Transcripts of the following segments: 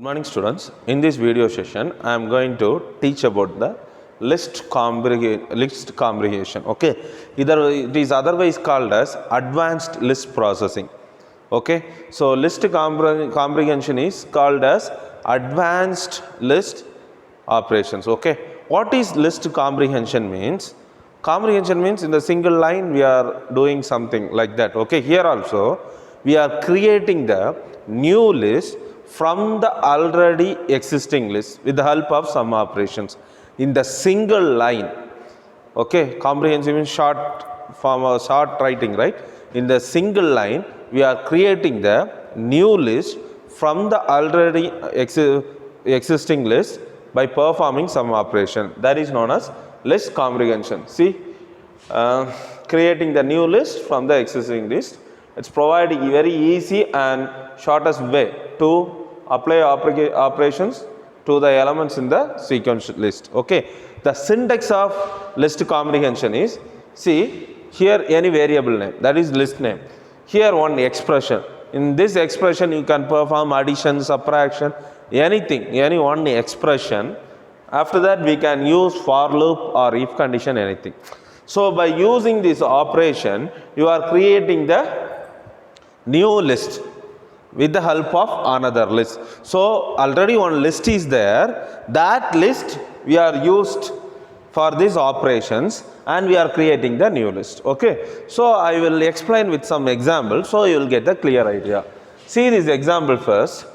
morning students. In this video session I am going to teach about the list comprehension. Okay, either it is otherwise called as advanced list processing. Okay, so list comprehension is called as advanced list operations. Okay, what is list comprehension means? Comprehension means in the single line we are doing something like that. Okay, here also we are creating the new list from the already existing list with the help of some operations in the single line. Okay, comprehensive means short form or short writing, right? In the single line we are creating the new list from the already existing list by performing some operation. That is known as list comprehension. See, creating the new list from the existing list. It's providing very easy and shortest way to apply operations to the elements in the sequence list. Okay, the syntax of list comprehension is, see here any variable name, that is list name. Here one expression. In this expression you can perform addition, subtraction, anything, any one expression. After that we can use for loop or if condition, anything. So by using this operation you are creating the new list with the help of another list. So already one list is there, that list we are used for these operations and we are creating the new list. Okay, so I will explain with some examples so you will get the clear idea. See this example first.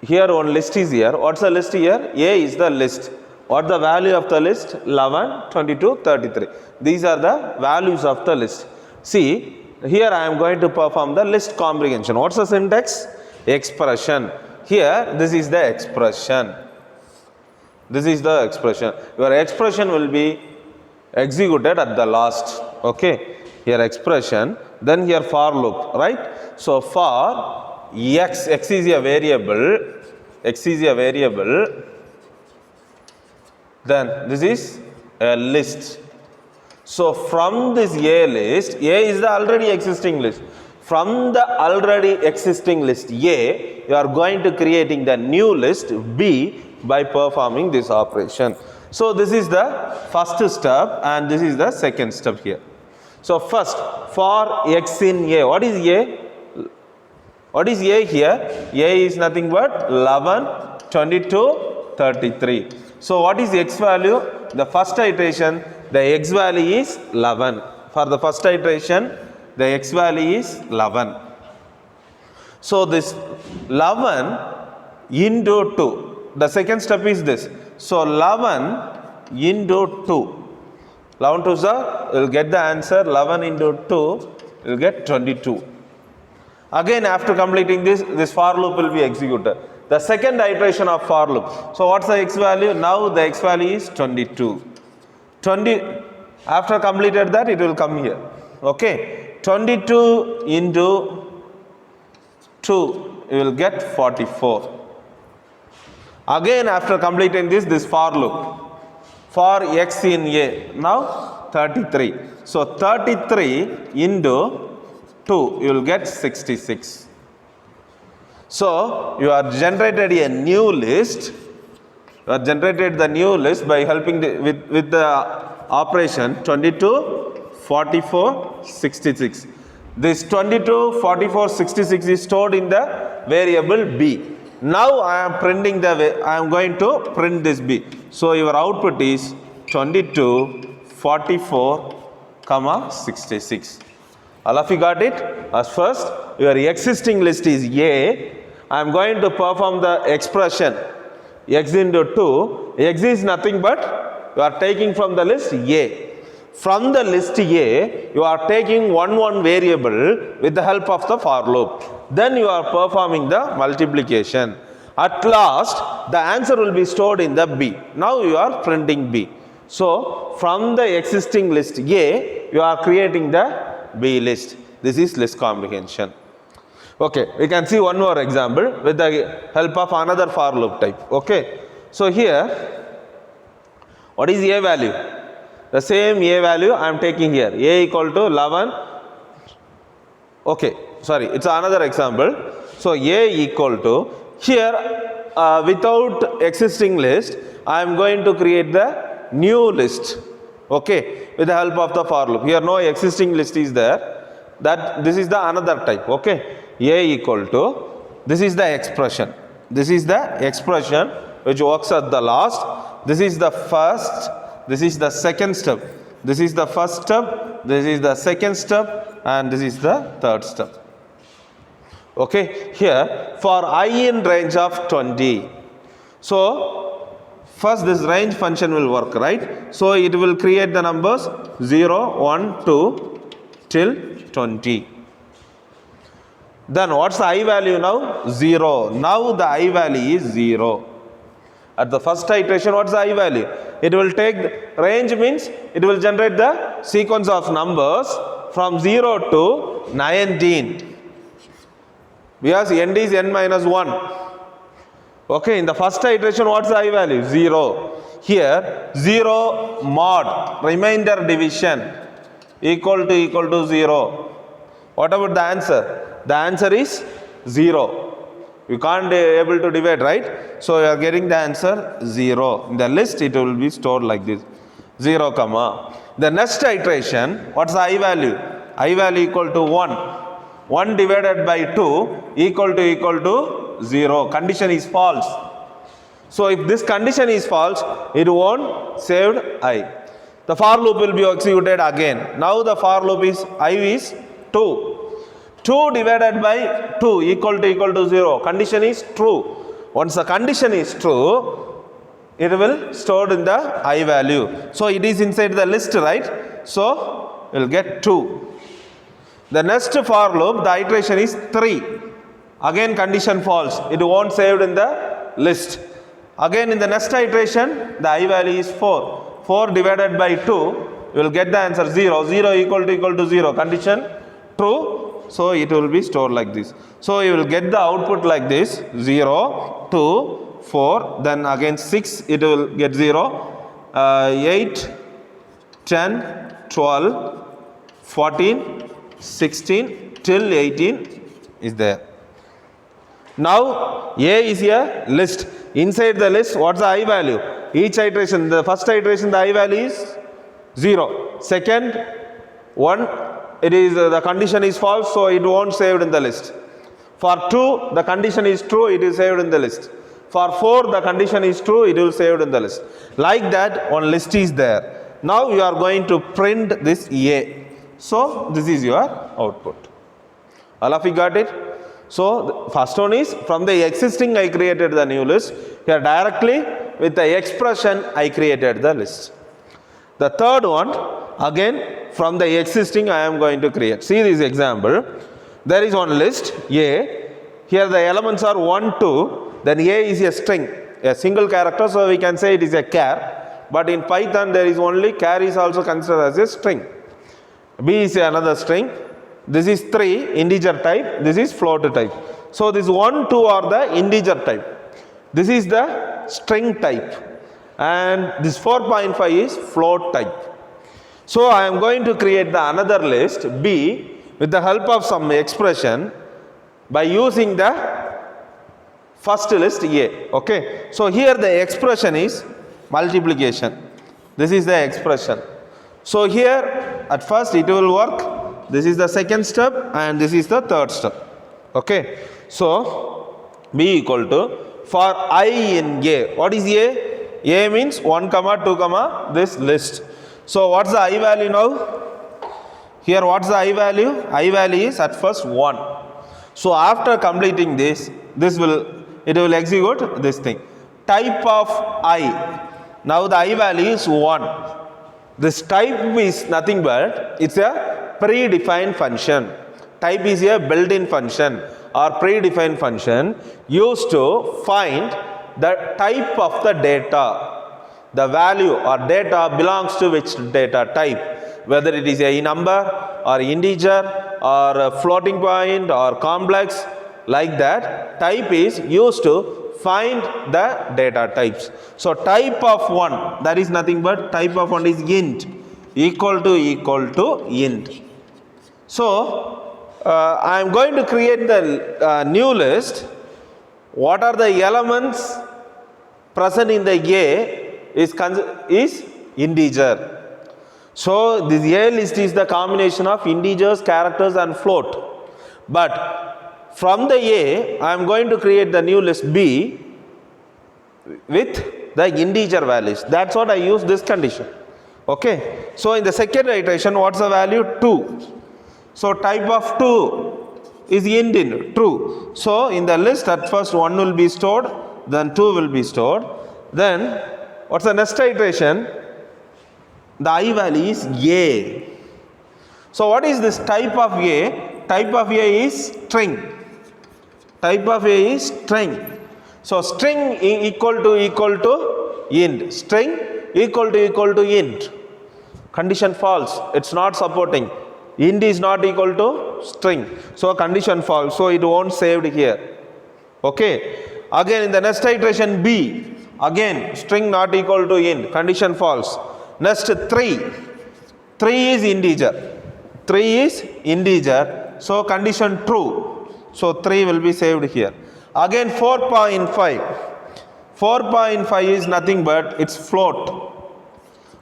Here one list is here. What's the list here? A is the list. What the value of the list? 11, 22, 33. These are the values of the list. See, here I am going to perform the list comprehension. What's the syntax? Expression. Here this is the expression. This is the expression. Your expression will be executed at the last. Okay, here expression, then here for loop, right? So for x is a variable, then this is a list. So from this A list, A is the already existing list. From the already existing list A, you are going to creating the new list B by performing this operation. So this is the first step and this is the second step here. So first, for x in A, what is A? What is A here? A is nothing but 11, 22, 33. So what is x value? The first iteration, the x value is 11. For the first iteration, the x value is 11. So this 11 into 2. The second step is this. So 11 into 2. 11 to the, you will get the answer. 11 into 2, you will get 22. Again after completing this for loop will be executed. The second iteration of for loop. So what's the x value? Now the x value is 22. 20, after completed that it will come here. Okay, 22 into 2, you will get 44. Again after completing this for loop, for x in A, now 33. So 33 into 2, you will get 66. So you are generated a new list. You have generated the new list by helping with the operation 22, 44, 66. This 22, 44, 66 is stored in the variable B. Now I am printing I am going to print this B. So your output is 22, 44, 66. All of you got it? As first, your existing list is A. I am going to perform the expression x into 2. X is nothing but you are taking from the list A. From the list A, you are taking one variable with the help of the for loop. Then you are performing the multiplication. At last, the answer will be stored in the B. Now you are printing B. So from the existing list A, you are creating the B list. This is list comprehension. Okay, we can see one more example with the help of another for loop type. Okay, so here, what is A value? The same A value I am taking here. A equal to 11. Okay, sorry, it's another example. So A equal to Here, without existing list, I am going to create the new list. Okay, with the help of the for loop. Here no existing list is there. That this is the another type. Okay, a equal to, this is the expression. This is the expression which works at the last. This is the first. This is the second step. This is the first step. This is the second step, and this is the third step. Okay, here for I in range of 20. So first this range function will work, right? So it will create the numbers 0, 1, 2 till 20. Then what's the I value now? 0. Now the I value is 0. At the first iteration, what's the I value? It will take the range, means it will generate the sequence of numbers from 0 to 19. Because end is n minus 1. Okay, in the first iteration, what's the I value? 0. Here, 0 mod, remainder division, equal to 0. What about the answer? The answer is 0. You can't be able to divide, right? So you are getting the answer 0. In the list, it will be stored like this. 0, comma. The next iteration, what's the I value? I value equal to 1. 1 divided by 2 equal to 0. Condition is false. So if this condition is false, it won't saved I. The for loop will be executed again. Now the for loop is I is 2. 2 divided by 2 equal to 0. Condition is true. Once the condition is true, it will stored in the I value. So it is inside the list, right? So we'll get 2. The next for loop, the iteration is 3. Again condition false. It won't saved in the list. Again in the next iteration, the I value is 4. 4 divided by 2, you will get the answer 0. 0 equal to 0. Condition true. So it will be stored like this. So you will get the output like this: 0, 2, 4, then again 6, it will get 0, 8, 10, 12, 14, 16 till 18 is there. Now A is a list. Inside the list, what's the I value? Each iteration, the first iteration, the I value is 0. Second, 1. It is the condition is false, so it won't saved in the list. For 2, the condition is true, it is saved in the list. For 4, the condition is true, it will saved in the list. Like that, one list is there. Now you are going to print this A. So this is your output. All of you got it? So the first one is from the existing I created the new list. Here directly with the expression I created the list. The third one, again from the existing I am going to create. See this example. There is one list A. Here the elements are 1, 2. Then A is a string, a single character. So we can say it is a char. But in Python there is only char is also considered as a string. B is another string. This is 3 integer type. This is float type. So this 1, 2 are the integer type. This is the string type. And this 4.5 is float type. So I am going to create the another list B with the help of some expression by using the first list A. Okay. So here the expression is multiplication. This is the expression. So here at first it will work. This is the second step and this is the third step. Okay. So B equal to for I in A. What is A? A means 1, 2, this list. So what's the I value now? Here what's the I value? I value is at first 1. So after completing this, it will execute this thing. Type of I. Now the I value is 1. This type is nothing but it's a predefined function. Type is a built-in function or predefined function used to find the type of the data. The value or data belongs to which data type, whether it is a number or integer or a floating point or complex, like that. Type is used to find the data types. So type of 1, that is nothing but type of 1 is int, equal to int. So I am going to create the new list What are the elements present in the A is integer. So this A list is the combination of integers, characters and float. But from the A, I am going to create the new list B with the integer values. That's what I use this condition. Okay. So in the second iteration, what's the value? 2. So type of 2 is int in true. So in the list, at first 1 will be stored, then 2 will be stored. Then what's the next iteration? The I value is A. So what is this type of A? Type of A is string. Type of A is string. So string equal to int. String equal to int. Condition false. It's not supporting. Int is not equal to string. So condition false. So it won't saved here. Okay. Again in the next iteration B. Again string not equal to int. Condition false. Next 3. 3 is integer. 3 is integer. So condition true. So 3 will be saved here. Again 4.5. 4.5 is nothing but it's float.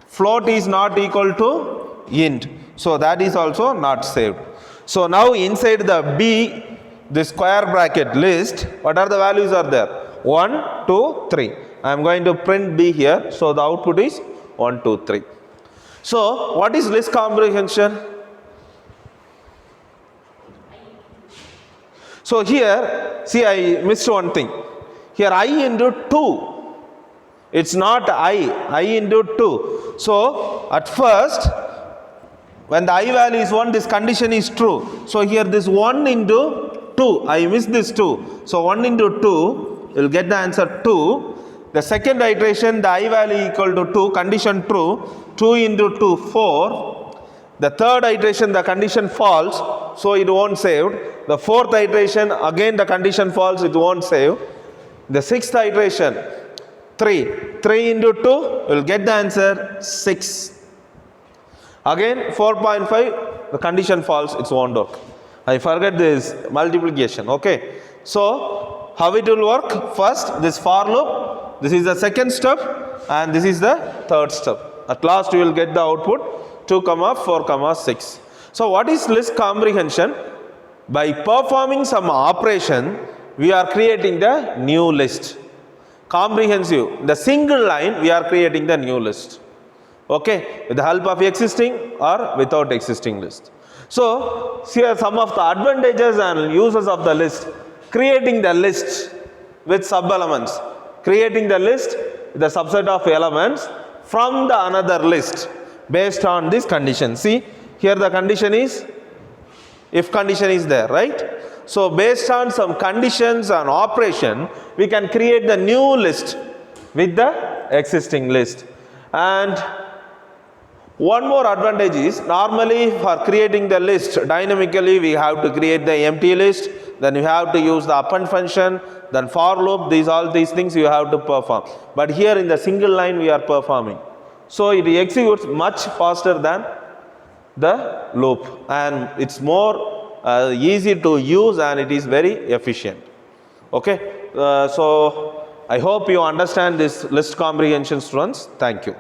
Float is not equal to int. So that is also not saved. So now inside the B, the square bracket list, what are the values are there? 1, 2, 3. I am going to print B here. So the output is 1, 2, 3. So what is list comprehension? So here, see, I missed one thing. Here I into 2. It's not I into 2. So at first, when the I value is 1, this condition is true. So here this 1 into 2, I missed this 2. So 1 into 2, you will get the answer 2. The second iteration, the I value equal to 2, condition true. 2 into 2, 4. The third iteration, the condition false, so it won't save. The fourth iteration, again the condition false, it won't save. The sixth iteration, 3. 3 into 2, you will get the answer 6. Again 4.5, the condition false, it won't work. I forget this multiplication. Okay. So how it will work? First this for loop, this is the second step and this is the third step. At last you will get the output 2, 4, 6. So what is list comprehension? By performing some operation, we are creating the new list. Comprehensive, the single line we are creating the new list. Okay, with the help of existing or without existing list. So here are some of the advantages and uses of the list. Creating the list with sub-elements. Creating the list with a subset of elements from the another list based on this condition. See, here the condition is, if condition is there, right? So based on some conditions and operation, we can create the new list with the existing list. And one more advantage is, normally for creating the list dynamically, we have to create the empty list, then you have to use the append function, then for loop, all these things you have to perform. But here in the single line we are performing. So it executes much faster than the loop and it's more easy to use and it is very efficient. Okay. So I hope you understand this list comprehension, students. Thank you.